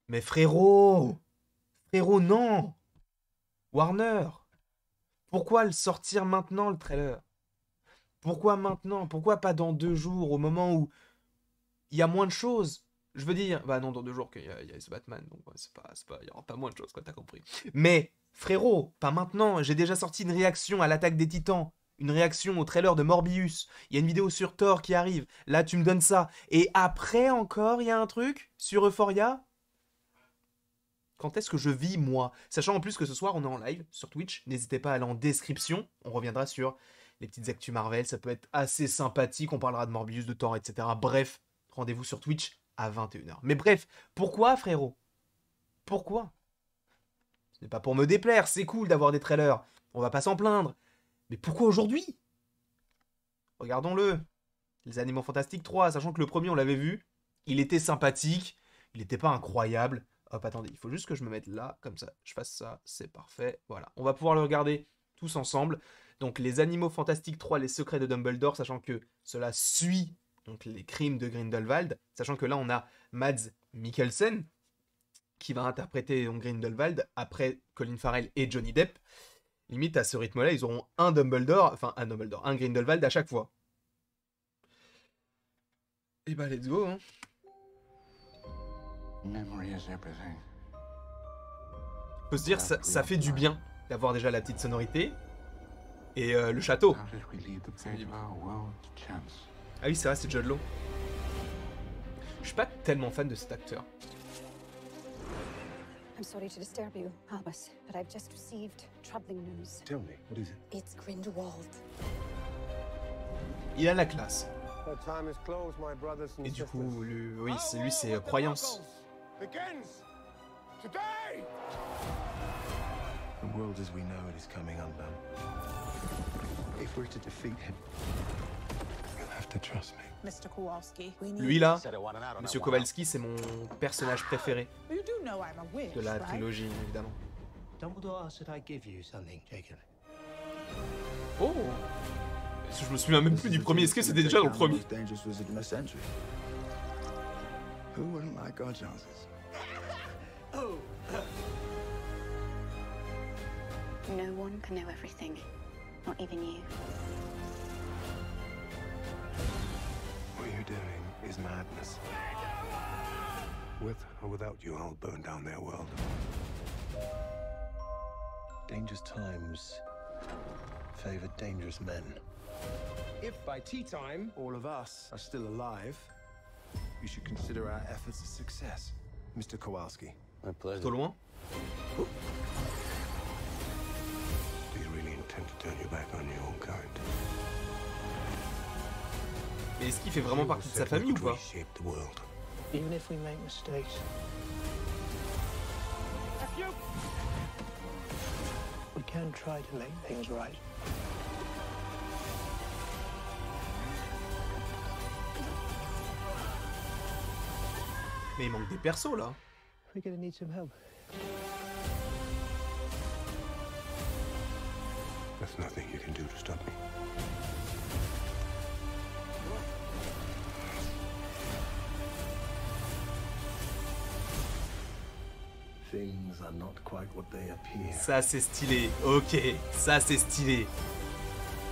Mais frérot! Frérot, non! Warner! Pourquoi le sortir maintenant, le trailer? Pourquoi maintenant? Pourquoi pas dans 2 jours, au moment où il y a moins de choses? Je veux dire, bah non, dans 2 jours, qu'il y a ce Batman, donc ouais, il y aura pas moins de choses, quoi, t'as compris. Mais, frérot, pas maintenant, j'ai déjà sorti une réaction à l'attaque des Titans, une réaction au trailer de Morbius, il y a une vidéo sur Thor qui arrive, là tu me donnes ça, et après encore, il y a un truc sur Euphoria? Quand est-ce que je vis, moi? Sachant en plus que ce soir, on est en live sur Twitch. N'hésitez pas à aller en description. On reviendra sur les petites actus Marvel. Ça peut être assez sympathique. On parlera de Morbius, de Thor, etc. Bref, rendez-vous sur Twitch à 21h. Mais bref, pourquoi, frérot? Pourquoi? Ce n'est pas pour me déplaire. C'est cool d'avoir des trailers. On va pas s'en plaindre. Mais pourquoi aujourd'hui? Regardons-le. Les Animaux Fantastiques 3. Sachant que le premier, on l'avait vu. Il était sympathique. Il n'était pas incroyable. Hop, attendez, il faut juste que je me mette là, comme ça, je fasse ça, c'est parfait, voilà. On va pouvoir le regarder tous ensemble. Donc, Les Animaux Fantastiques 3, Les Secrets de Dumbledore, sachant que cela suit donc les crimes de Grindelwald, sachant que là, on a Mads Mikkelsen, qui va interpréter donc Grindelwald, après Colin Farrell et Johnny Depp. Limite, à ce rythme-là, ils auront un Dumbledore, enfin, un Dumbledore, un Grindelwald à chaque fois. Et bah, let's go, hein. Faut se dire, ça fait du bien d'avoir déjà la petite sonorité et le château. Ah oui, c'est vrai, c'est Jude Law. Je suis pas tellement fan de cet acteur. I'm sorry to disturb you, Albus, but I've just received troubling news. Tell me, what is it? It's Grindelwald. Il a la classe. Et du coup, oui, lui, c'est croyance. The world as we know it is coming undone. If we're to defeat him, you'll have to trust me. Mr. Kowalski, we need... Lui là, Monsieur Kowalski, c'est mon personnage préféré de la trilogie, évidemment. Dumbledore asked that I give you something, Jacob. Oh! Je me souviens même plus du premier. Est-ce que c'était déjà dans le premier? Who wouldn't like our chances? No one can know everything, not even you. What you're doing is madness. With or without you, I'll burn down their world. Dangerous times favor dangerous men. If by tea time all of us are still alive, you should consider our efforts a success, Mr. Kowalski. My pleasure. Plutôt loin? Do you really intend to turn your back on your own kind? Mais est-ce qu'il fait vraiment partie de sa famille ou pas? Even if we make mistakes, we can try to make things right. Mais il manque des persos là. We're gonna need some help. There's nothing you can do to stop me. Things are not quite what they appear. Ça c'est stylé. Ok, ça c'est stylé.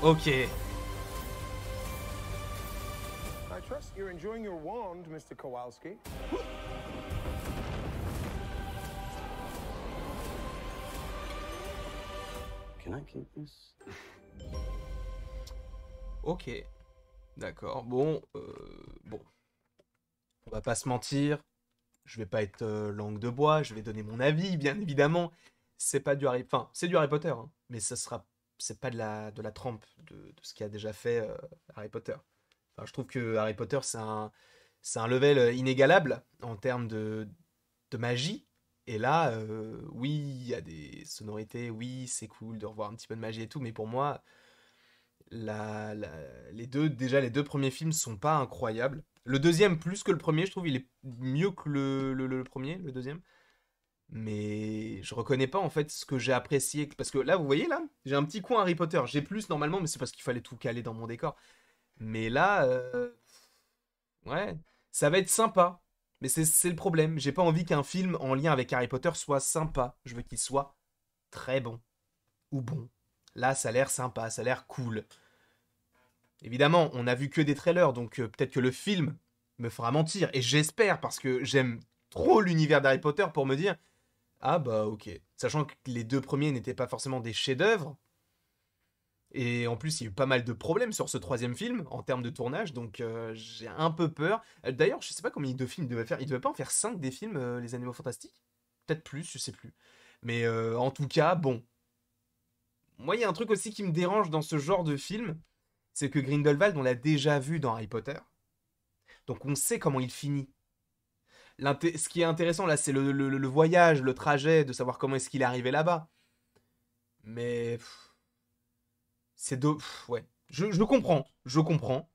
Ok. I trust you're enjoying your wand, Mr. Kowalski. Can I keep this? Ok. D'accord. Bon, bon. On va pas se mentir. Je vais pas être langue de bois. Je vais donner mon avis, bien évidemment. C'est pas du Harry... Enfin, c'est du Harry Potter, hein, mais ça sera... C'est pas de la trempe de ce qui a déjà fait Harry Potter. Enfin, je trouve que Harry Potter, c'est un level inégalable en termes de magie. Et là, oui, il y a des sonorités, oui, c'est cool de revoir un petit peu de magie et tout, mais pour moi, les deux premiers films sont pas incroyables. Le deuxième, plus que le premier, je trouve, il est mieux que le premier, le deuxième. Mais je reconnais pas en fait ce que j'ai apprécié. Parce que là, vous voyez là, j'ai un petit coin Harry Potter. J'ai plus normalement, mais c'est parce qu'il fallait tout caler dans mon décor. Mais là, ouais, ça va être sympa. Mais c'est le problème. J'ai pas envie qu'un film en lien avec Harry Potter soit sympa. Je veux qu'il soit très bon. Ou bon. Là, ça a l'air sympa, ça a l'air cool. Évidemment, on n'a vu que des trailers, donc peut-être que le film me fera mentir. Et j'espère, parce que j'aime trop l'univers d'Harry Potter pour me dire « Ah bah ok ». Sachant que les 2 premiers n'étaient pas forcément des chefs-d'œuvre. Et en plus, il y a eu pas mal de problèmes sur ce 3e film, en termes de tournage, donc j'ai un peu peur. D'ailleurs, je sais pas combien de films il devait faire. Il devait pas en faire 5 des films, Les Animaux Fantastiques? Peut-être plus, je sais plus. Mais en tout cas, bon. Moi, il y a un truc aussi qui me dérange dans ce genre de film, c'est que Grindelwald, on l'a déjà vu dans Harry Potter. Donc on sait comment il finit. Ce qui est intéressant là, c'est le voyage, le trajet, de savoir comment est-ce qu'il est arrivé là-bas. Mais... c'est ouais. Je comprends. Je comprends.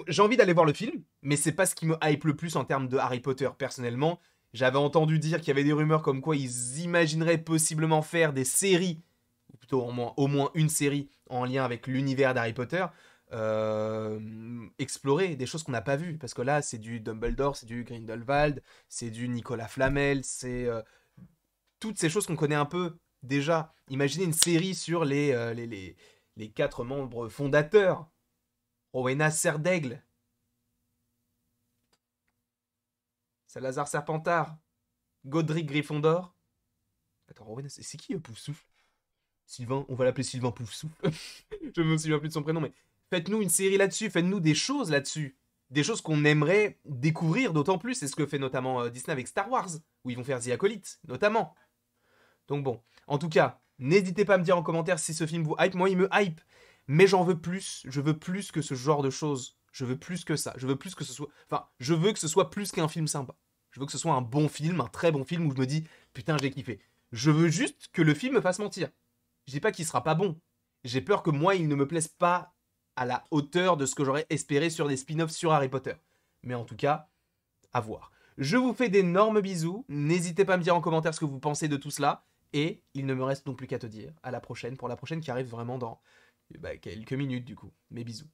J'ai envie d'aller voir le film, mais c'est pas ce qui me hype le plus en termes de Harry Potter. Personnellement, j'avais entendu dire qu'il y avait des rumeurs comme quoi ils imagineraient possiblement faire des séries, ou plutôt au moins une série en lien avec l'univers d'Harry Potter, explorer des choses qu'on n'a pas vues. Parce que là, c'est du Dumbledore, c'est du Grindelwald, c'est du Nicolas Flamel, c'est toutes ces choses qu'on connaît un peu déjà. Imaginez une série sur les 4 membres fondateurs. Rowena Serdaigle, Salazar Serpentard, Godric Gryffondor. Attends, Rowena, c'est qui Poufsouffle? Sylvain, on va l'appeler Sylvain Poufsouffle. Je me souviens plus de son prénom, mais faites-nous une série là-dessus, faites-nous des choses là-dessus. Des choses qu'on aimerait découvrir d'autant plus. C'est ce que fait notamment Disney avec Star Wars, où ils vont faire The Acolyte, notamment. Donc bon, en tout cas, n'hésitez pas à me dire en commentaire si ce film vous hype. Moi, il me hype. Mais j'en veux plus. Je veux plus que ce genre de choses. Je veux plus que ça. Je veux plus que ce soit... Enfin, je veux que ce soit plus qu'un film sympa. Je veux que ce soit un bon film, un très bon film où je me dis « Putain, j'ai kiffé ». Je veux juste que le film me fasse mentir. Je dis pas qu'il sera pas bon. J'ai peur que moi, il ne me plaise pas à la hauteur de ce que j'aurais espéré sur des spin-offs sur Harry Potter. Mais en tout cas, à voir. Je vous fais d'énormes bisous. N'hésitez pas à me dire en commentaire ce que vous pensez de tout cela. Et il ne me reste donc plus qu'à te dire à la prochaine, pour la prochaine qui arrive vraiment dans... quelques minutes du coup. Mes bisous.